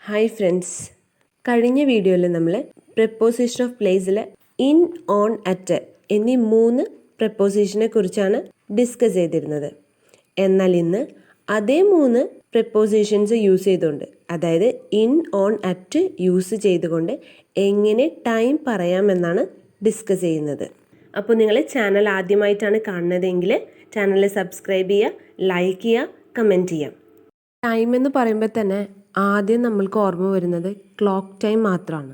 Hi friends, കഴിഞ്ഞ വീഡിയോയിൽ നമ്മൾ പ്രിപ്പോസിഷൻ ഓഫ് പ്ലേസിൽ ഇൻ, ഓൺ, അറ്റ് എന്നീ 3 പ്രിപ്പോസിഷനെ കുറിച്ചാണ് ഡിസ്കസ് ചെയ്തിരുന്നത്. എന്നാൽ ഇന്ന് അതേ 3 പ്രിപ്പോസിഷൻസ് യൂസ് ചെയ്തുകൊണ്ട്, അതായത് ഇൻ, ഓൺ, അറ്റ് യൂസ് ചെയ്തുകൊണ്ട് എങ്ങനെ ടൈം പറയാമെന്നാണ് ഡിസ്കസ് ചെയ്യുന്നത്. അപ്പോൾ നിങ്ങൾ ചാനൽ ആദ്യമായിട്ടാണ് കാണുന്നതെങ്കിൽ ചാനൽ സബ്സ്ക്രൈബ് ചെയ്യുക, ലൈക്ക് ചെയ്യുക, കമൻറ്റ് ചെയ്യാം. ടൈം എന്ന് പറയുമ്പോൾ തന്നെ ആദ്യം നമ്മൾക്ക് ഓർമ്മ വരുന്നത് ക്ലോക്ക് ടൈം മാത്രമാണ്.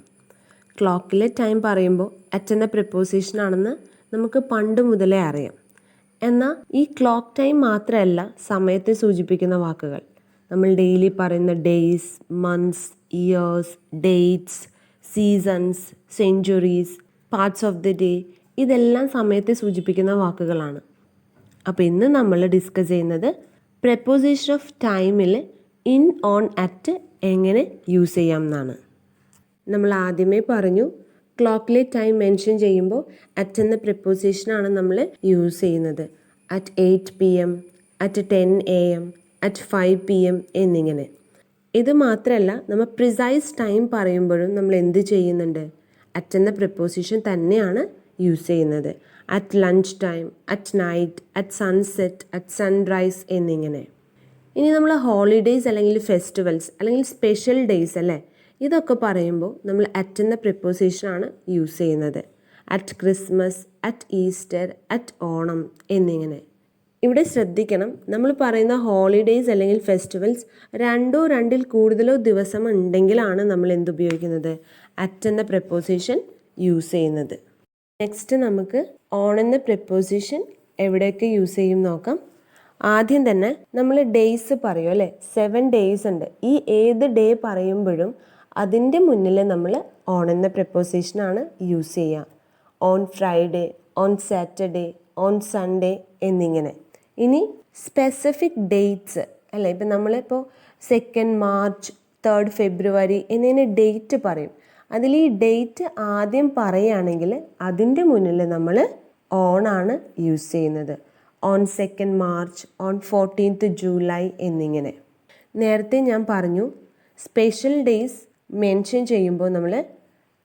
ക്ലോക്കിലെ ടൈം പറയുമ്പോൾ അറ്റ് എന്ന പ്രിപ്പോസിഷൻ ആണെന്ന് നമുക്ക് പണ്ട് മുതലേ അറിയാം. എന്നാൽ ഈ ക്ലോക്ക് ടൈം മാത്രമല്ല സമയത്തെ സൂചിപ്പിക്കുന്ന വാക്കുകൾ. നമ്മൾ ഡെയിലി പറയുന്ന days, months, years, dates, seasons, centuries, parts of the day, ഇതെല്ലാം സമയത്തെ സൂചിപ്പിക്കുന്ന വാക്കുകളാണ്. അപ്പോൾ ഇന്ന് നമ്മൾ ഡിസ്കസ് ചെയ്യുന്നത് പ്രിപ്പോസിഷൻ ഓഫ് ടൈമിൽ ഇൻ, ഓൺ, അറ്റ് എങ്ങനെ യൂസ് ചെയ്യാം എന്നാണ്. നമ്മൾ ആദ്യമേ പറഞ്ഞു, ക്ലോക്കിലെ ടൈം മെൻഷൻ ചെയ്യുമ്പോൾ അറ്റ് എന്ന പ്രിപ്പോസിഷനാണ് നമ്മൾ യൂസ് ചെയ്യുന്നത്. At 8 PM, at 10 AM, at 5 PM എന്നിങ്ങനെ. ഇത് മാത്രമല്ല, നമ്മൾ പ്രിസൈസ് ടൈം പറയുമ്പോഴും നമ്മൾ എന്ത് ചെയ്യുന്നുണ്ട്? അറ്റ് എന്ന പ്രിപ്പോസിഷൻ തന്നെയാണ് യൂസ് ചെയ്യുന്നത്. At lunch time, at night, at sunset, at sunrise എന്നിങ്ങനെ. ഇനി നമ്മൾ ഹോളിഡേയ്സ് അല്ലെങ്കിൽ ഫെസ്റ്റിവൽസ് അല്ലെങ്കിൽ സ്പെഷ്യൽ ഡേയ്സ് അല്ലേ, ഇതൊക്കെ പറയുമ്പോൾ നമ്മൾ അറ്റ് എന്ന പ്രിപ്പോസിഷനാണ് യൂസ് ചെയ്യുന്നത്. At Christmas, at Easter, at Onam എന്നിങ്ങനെ. ഇവിടെ ശ്രദ്ധിക്കണം, നമ്മൾ പറയുന്ന ഹോളിഡേയ്സ് അല്ലെങ്കിൽ ഫെസ്റ്റിവൽസ് 2 or 2 ദിവസം ഉണ്ടെങ്കിലാണ് നമ്മൾ എന്തുപയോഗിക്കുന്നത്? അറ്റ് എന്ന പ്രിപ്പോസിഷൻ യൂസ് ചെയ്യുന്നത്. നെക്സ്റ്റ് നമുക്ക് ഓൺ എന്ന പ്രിപ്പോസിഷൻ എവിടെയൊക്കെ യൂസ് ചെയ്യും നോക്കാം. ആദ്യം തന്നെ നമ്മൾ ഡേയ്സ് പറയും അല്ലേ, 7 days ഉണ്ട്. ഈ ഏത് ഡേ പറയുമ്പോഴും അതിൻ്റെ മുന്നിൽ നമ്മൾ ഓൺ എന്ന പ്രിപ്പോസിഷനാണ് യൂസ് ചെയ്യുക. On Friday, on Saturday, on Sunday എന്നിങ്ങനെ. ഇനി സ്പെസിഫിക് ഡേറ്റ്സ് അല്ലേ, ഇപ്പം നമ്മളിപ്പോൾ 2 March, 3 February എന്നിങ്ങനെ ഡേറ്റ് പറയും. അതിൽ ഈ ഡേറ്റ് ആദ്യം പറയുകയാണെങ്കിൽ അതിൻ്റെ മുന്നിൽ നമ്മൾ ഓൺ ആണ് യൂസ് ചെയ്യുന്നത്. On 2 March, on 14th July എന്നിങ്ങനെ. നേരത്തെ ഞാൻ പറഞ്ഞു, സ്പെഷ്യൽ ഡേയ്സ് മെൻഷൻ ചെയ്യുമ്പോൾ നമ്മൾ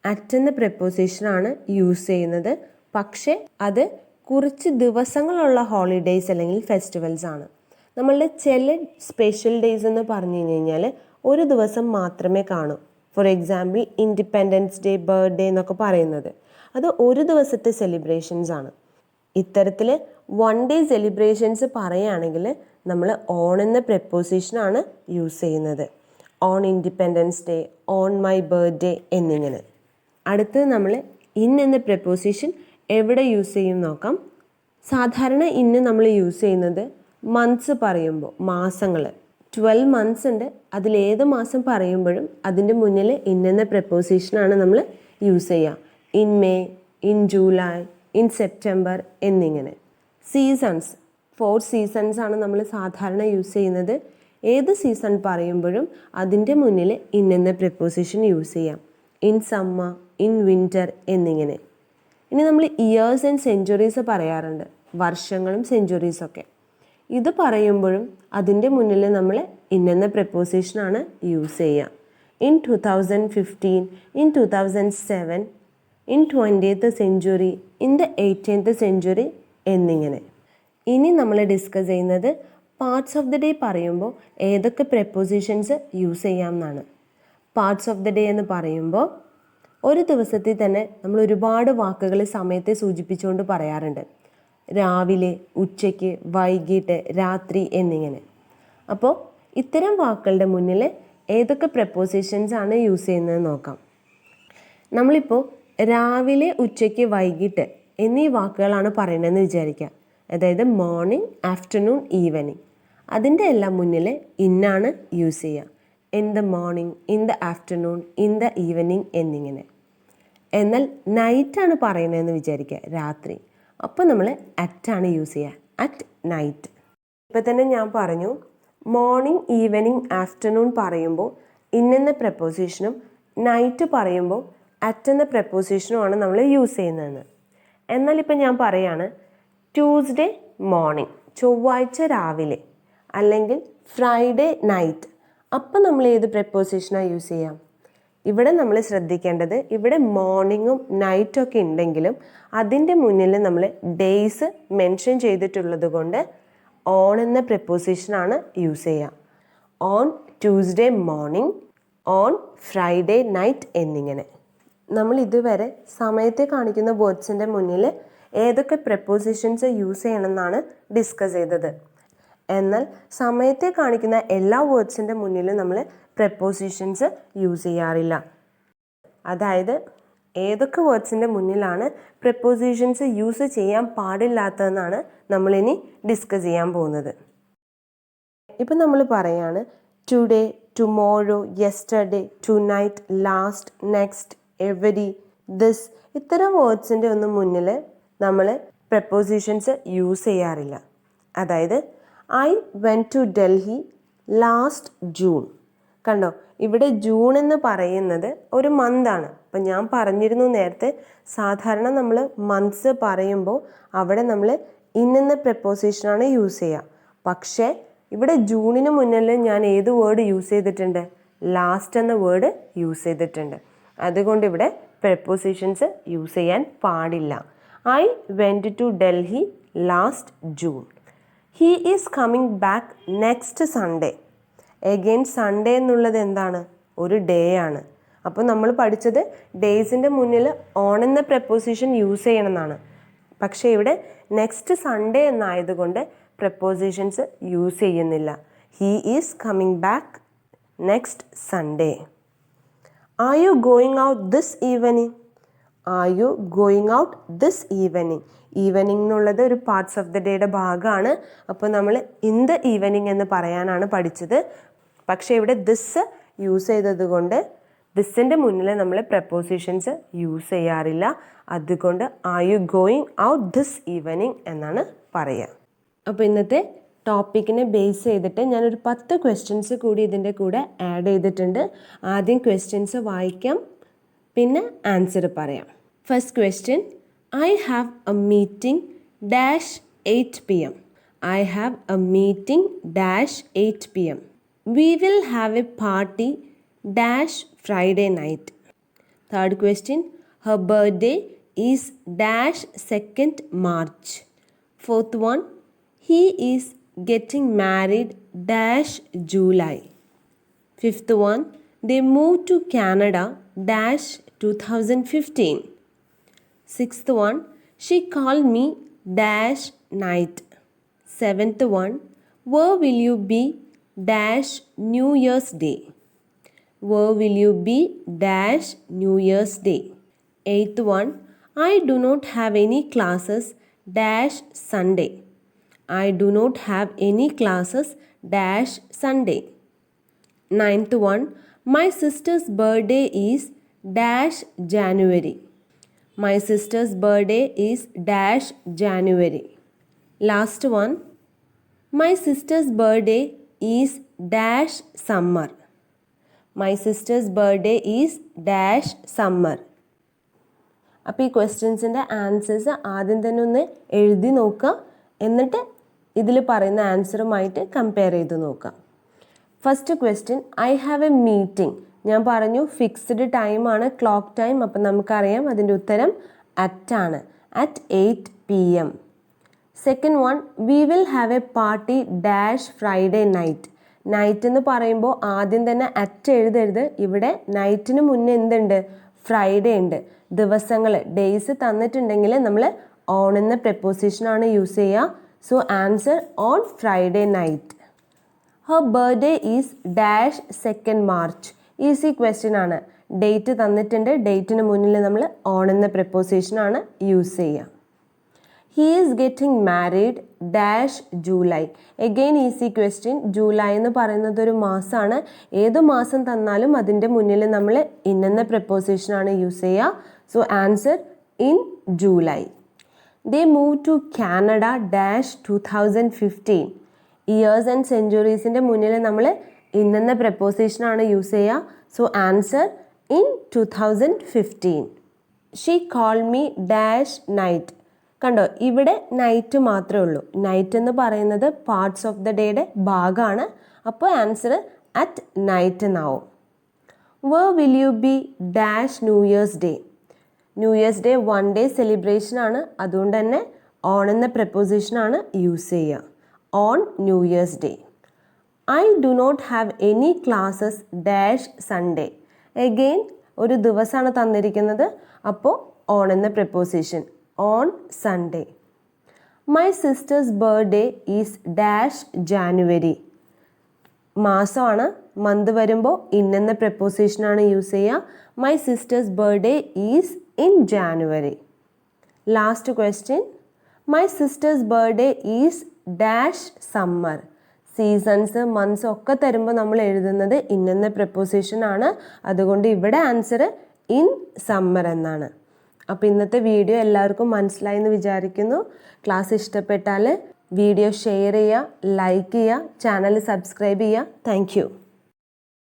അറ്റ് എന്ന പ്രിപ്പോസിഷനാണ് യൂസ് ചെയ്യുന്നത്. പക്ഷേ അത് കുറച്ച് ദിവസങ്ങളുള്ള ഹോളിഡേയ്സ് അല്ലെങ്കിൽ ഫെസ്റ്റിവൽസ് ആണ്. നമ്മളുടെ ചില സ്പെഷ്യൽ ഡേയ്സ് എന്ന് പറഞ്ഞു കഴിഞ്ഞാൽ ഒരു ദിവസം മാത്രമേ കാണൂ. For example independence day, birthday എന്നൊക്കെ പറയുന്നത് അത് ഒരു ദിവസത്തെ സെലിബ്രേഷൻസ് ആണ്. ഇത്തരത്തിൽ 1 day സെലിബ്രേഷൻസ് പറയുകയാണെങ്കിൽ നമ്മൾ ഓൺ എന്ന പ്രിപ്പോസിഷനാണ് യൂസ് ചെയ്യുന്നത്. On independence day, on my birthday എന്നിങ്ങനെ. അടുത്തത് നമ്മൾ ഇൻ എന്ന പ്രിപ്പോസിഷൻ എവിടെ യൂസ് ചെയ്യും നോക്കാം. സാധാരണ ഇന്ന് നമ്മൾ യൂസ് ചെയ്യുന്നത് മന്ത്സ് പറയുമ്പോൾ, മാസങ്ങൾ 12 months ഉണ്ട്. അതിലേത് മാസം പറയുമ്പോഴും അതിൻ്റെ മുന്നിൽ ഇൻ എന്ന പ്രിപ്പോസിഷനാണ് നമ്മൾ യൂസ് ചെയ്യുക. In May, in July, in September എന്നിങ്ങനെ. സീസൺസ് 4 seasons ആണ് നമ്മൾ സാധാരണ യൂസ് ചെയ്യുന്നത്. ഏത് സീസൺ പറയുമ്പോഴും അതിൻ്റെ മുന്നിൽ ഇൻ എന്ന പ്രിപ്പോസിഷൻ യൂസ് ചെയ്യാം. ഇൻ സമ്മർ, ഇൻ വിൻ്റർ എന്നിങ്ങനെ. ഇനി നമ്മൾ ഇയേഴ്സ് ആൻഡ് സെഞ്ച്വറീസ് പറയാറുണ്ട്, വർഷങ്ങളും സെഞ്ച്വറീസൊക്കെ. ഇത് പറയുമ്പോഴും അതിൻ്റെ മുന്നിൽ നമ്മൾ ഇൻ എന്ന പ്രിപ്പോസിഷനാണ് യൂസ് ചെയ്യുക. In 2015, in 2007, in 20th century, in the 18th century എന്നിങ്ങനെ. ഇനി നമ്മൾ ഡിസ്കസ് ചെയ്യുന്നത് പാർട്സ് ഓഫ് ദി ഡേ പറയുമ്പോൾ ഏതൊക്കെ പ്രിപ്പോസിഷൻസ് യൂസ് ചെയ്യാം എന്നാണ്. പാർട്സ് ഓഫ് ദി ഡേ എന്ന് പറയുമ്പോൾ ഒരു ദിവസത്തിൽ തന്നെ നമ്മൾ ഒരുപാട് വാക്കുകൾ സമയത്തെ സൂചിപ്പിച്ചുകൊണ്ട് പറയാറുണ്ട്. രാവിലെ, ഉച്ചയ്ക്ക്, വൈകിട്ട്, രാത്രി എന്നിങ്ങനെ. അപ്പോൾ ഇത്തരം വാക്കുകളുടെ മുന്നിൽ ഏതൊക്കെ പ്രിപ്പോസിഷൻസ് ആണ് യൂസ് ചെയ്യുന്നത് നോക്കാം. നമ്മളിപ്പോൾ രാവിലെ, ഉച്ചയ്ക്ക്, വൈകിട്ട് എന്നീ വാക്കുകളാണ് പറയുന്നതെന്ന് വിചാരിക്കുക. അതായത് മോർണിംഗ്, ആഫ്റ്റർനൂൺ, ഈവനിങ്. അതിൻ്റെ എല്ലാം മുന്നിൽ ഇന്നാണ് യൂസ് ചെയ്യുക. In the morning, in the afternoon, in the evening എന്നിങ്ങനെ. എന്നാൽ നൈറ്റാണ് പറയുന്നതെന്ന് വിചാരിക്കുക, രാത്രി. അപ്പോൾ നമ്മൾ അറ്റാണ് യൂസ് ചെയ്യുക, അറ്റ് നൈറ്റ്. ഇപ്പം തന്നെ ഞാൻ പറഞ്ഞു, മോർണിംഗ്, ഈവനിങ്, ആഫ്റ്റർനൂൺ പറയുമ്പോൾ ഇൻ എന്ന പ്രിപ്പോസിഷനും നൈറ്റ് പറയുമ്പോൾ അറ്റ് എന്ന പ്രിപ്പോസിഷനുമാണ് നമ്മൾ യൂസ് ചെയ്യുന്നതെന്ന്. എന്നാൽ ഇപ്പം ഞാൻ പറയാണ്, ട്യൂസ്ഡേ മോർണിംഗ്, ചൊവ്വാഴ്ച രാവിലെ, അല്ലെങ്കിൽ ഫ്രൈഡേ നൈറ്റ്, അപ്പം നമ്മൾ ഏത് preposition യൂസ് ചെയ്യാം? ഇവിടെ നമ്മൾ ശ്രദ്ധിക്കേണ്ടത് ഇവിടെ മോർണിംഗും നൈറ്റും ഒക്കെ ഉണ്ടെങ്കിലും അതിൻ്റെ മുന്നിൽ നമ്മൾ ഡേയ്സ് മെൻഷൻ ചെയ്തിട്ടുള്ളത് കൊണ്ട് ഓൺ എന്ന preposition യൂസ് ചെയ്യുക. On Tuesday morning, on Friday night എന്നിങ്ങനെ. നമ്മൾ ഇതുവരെ സമയത്തെ കാണിക്കുന്ന വേർഡ്സിൻ്റെ മുന്നിൽ ഏതൊക്കെ prepositions യൂസ് ചെയ്യണമെന്നാണ് ഡിസ്കസ് ചെയ്തത്. എന്നാൽ സമയത്തെ കാണിക്കുന്ന എല്ലാ വേർഡ്സിൻ്റെ മുന്നിലും നമ്മൾ prepositions യൂസ് ചെയ്യാറില്ല. അതായത് ഏതൊക്കെ വേർഡ്സിൻ്റെ മുന്നിലാണ് prepositions യൂസ് ചെയ്യാൻ പാടില്ലാത്തതെന്നാണ് നമ്മളിനി ഡിസ്കസ് ചെയ്യാൻ പോകുന്നത്. ഇപ്പം നമ്മൾ പറയാണ് today, tomorrow, yesterday, tonight, last, next, every, this ഇത്തരം വേർഡ്സിൻ്റെ ഒന്നും മുന്നിൽ നമ്മൾ prepositions യൂസ് ചെയ്യാറില്ല. അതായത് I went to Delhi last June. കണ്ടോ, ഇവിടെ ജൂൺ എന്ന് പറയുന്നത് ഒരു മന്താണ്. അപ്പം ഞാൻ പറഞ്ഞിരുന്നു നേരത്തെ സാധാരണ നമ്മൾ മന്ത്സ് പറയുമ്പോൾ അവിടെ നമ്മൾ ഇന്നെന്ന preposition യൂസ് ചെയ്യുക. പക്ഷേ ഇവിടെ ജൂണിന് മുന്നിൽ ഞാൻ ഏത് വേർഡ് യൂസ് ചെയ്തിട്ടുണ്ട്? ലാസ്റ്റ് എന്ന വേർഡ് യൂസ് ചെയ്തിട്ടുണ്ട്. അതുകൊണ്ട് ഇവിടെ prepositions യൂസ് ചെയ്യാൻ പാടില്ല. I went to Delhi last June. He is coming back next Sunday. Again Sunday എന്നുള്ളത് എന്താണ്? ഒരു ഡേ ആണ്. അപ്പോൾ നമ്മൾ പഠിച്ചത് ഡേയ്സിൻ്റെ മുന്നിൽ ഓൺ എന്ന preposition യൂസ് ചെയ്യണമെന്നാണ്. പക്ഷേ ഇവിടെ നെക്സ്റ്റ് സൺഡേ എന്നായതുകൊണ്ട് prepositions യൂസ് ചെയ്യുന്നില്ല. He is coming back next Sunday. Are you going out this evening? Are you going out this evening? Evening എന്നുള്ളത് ഒരു പാർട്സ് ഓഫ് ദ ഡേയുടെ ഭാഗമാണ്. അപ്പോൾ നമ്മൾ ഇൻ ദ ഈവനിങ് എന്ന് പറയാനാണ് പഠിച്ചത്. പക്ഷേ ഇവിടെ ദിസ് യൂസ് ചെയ്തത് കൊണ്ട് ദിസിൻ്റെ മുന്നിൽ നമ്മൾ prepositions യൂസ് ചെയ്യാറില്ല. അതുകൊണ്ട് are you going out this evening എന്നാണ് പറയുക. അപ്പോൾ ഇന്നത്തെ ടോപ്പിക്കിനെ ബേസ് ചെയ്തിട്ട് ഞാനൊരു 10 ക്വസ്റ്റ്യൻസ് കൂടി ഇതിൻ്റെ കൂടെ ആഡ് ചെയ്തിട്ടുണ്ട്. ആദ്യം ക്വസ്റ്റ്യൻസ് വായിക്കാം, പിന്നെ ആൻസർ പറയാം. First question, I have a meeting dash 8 p.m. I have a meeting dash 8 p.m. We will have a party dash Friday night. Third question, her birthday is dash 2nd March. Fourth one, he is getting married dash July. Fifth one, they moved to Canada dash 2015. Sixth one, she called me dash night. Seventh one, where will you be dash New Year's Day? Where will you be dash New Year's Day? Eighth one, I do not have any classes dash Sunday. I do not have any classes dash Sunday. Ninth one, my sister's birthday is dash January. My sister's birthday is dash January. Last one, my sister's birthday is dash summer. My sister's birthday is dash summer. അപ്പോൾ ഈ ക്വസ്റ്റ്യൻസിൻ്റെ answers ആദ്യം തന്നെ ഒന്ന് എഴുതി നോക്കുക. എന്നിട്ട് ഇതിൽ പറയുന്ന ആൻസറുമായിട്ട് കമ്പയർ ചെയ്ത് നോക്കുക. First question, I have A meeting. ഞാൻ പറഞ്ഞു ഫിക്സ്ഡ് ടൈമാണ് ക്ലോക്ക് ടൈം. അപ്പം നമുക്കറിയാം അതിൻ്റെ ഉത്തരം അറ്റ് ആണ്. At 8 p.m. Second one, we will have A party dash Friday night. Night എന്ന് പറയുമ്പോൾ ആദ്യം തന്നെ അറ്റ് എഴുതരുത്. ഇവിടെ നൈറ്റിന് മുന്നേ എന്തുണ്ട്? ഫ്രൈഡേ ഉണ്ട്. ദിവസങ്ങൾ ഡേയ്സ് തന്നിട്ടുണ്ടെങ്കിൽ നമ്മൾ ഓൺ എന്ന preposition യൂസ് ചെയ്യുക. So answer on Friday night. Har birthday is dash 2nd March. Easy question ആണ്. ഡേറ്റ് തന്നിട്ടുണ്ട്, ഡേറ്റിന് മുന്നിൽ നമ്മൾ ഓൺ എന്ന preposition യൂസ് ചെയ്യുക. He is getting married dash July. Again easy question. July എന്ന് പറയുന്നത് ഒരു മാസമാണ്. ഏത് മാസം തന്നാലും അതിൻ്റെ മുന്നിൽ നമ്മൾ ഇൻ എന്ന preposition യൂസ് ചെയ്യുക. So answer in July. They move to Canada dash 2015. Years and സെഞ്ച്വറീസിൻ്റെ മുന്നിൽ നമ്മൾ ഇൻ എന്ന preposition യൂസ് ചെയ്യുക. So answer in 2015. She call me dash night. കണ്ടോ, ഇവിടെ നൈറ്റ് മാത്രമേ ഉള്ളൂ. നൈറ്റ് എന്ന് പറയുന്നത് പാർട്സ് ഓഫ് ദ ഡേയുടെ ഭാഗമാണ്. അപ്പോൾ ആൻസർ അറ്റ് നൈറ്റ് എന്നാവും. Where will you be dash New Year's Day? New Year's Day 1 day celebration ആണ്, അതുകൊണ്ട് തന്നെ ഓൺ എന്ന പ്രപ്പോസിഷനാണ് യൂസ് ചെയ്യുക. On New Year's Day. I do not have any classes dash Sunday. Again ഒരു ദിവസമാണ് തന്നിരിക്കുന്നത്, അപ്പോൾ ഓൺ എന്ന preposition on Sunday. My sister's birthday is dash January. മാസമാണ്, മന്ത് വരുമ്പോൾ ഇൻ എന്ന പ്രപ്പോസിഷനാണ് യൂസ് ചെയ്യുക. My sister's birthday is in January. Last question, my sister's birthday is dash summer. Seasons months ഒക്കെ തരുമ്പോൾ നമ്മൾ എഴുതുന്നത് ഇൻ എന്ന പ്രപ്പോസിഷനാണ്, അതുകൊണ്ട് ഇവിടെ ആൻസർ ഇൻ സമ്മർ എന്നാണ്. അപ്പോൾ ഇന്നത്തെ വീഡിയോ എല്ലാവർക്കും മനസ്സിലായി എന്ന് വിചാരിക്കുന്നു. ക്ലാസ് ഇഷ്ടപ്പെട്ടാൽ വീഡിയോ ഷെയർ ചെയ്യുക, ലൈക്ക് ചെയ്യുക, ചാനൽ സബ്സ്ക്രൈബ് ചെയ്യുക. Thank you.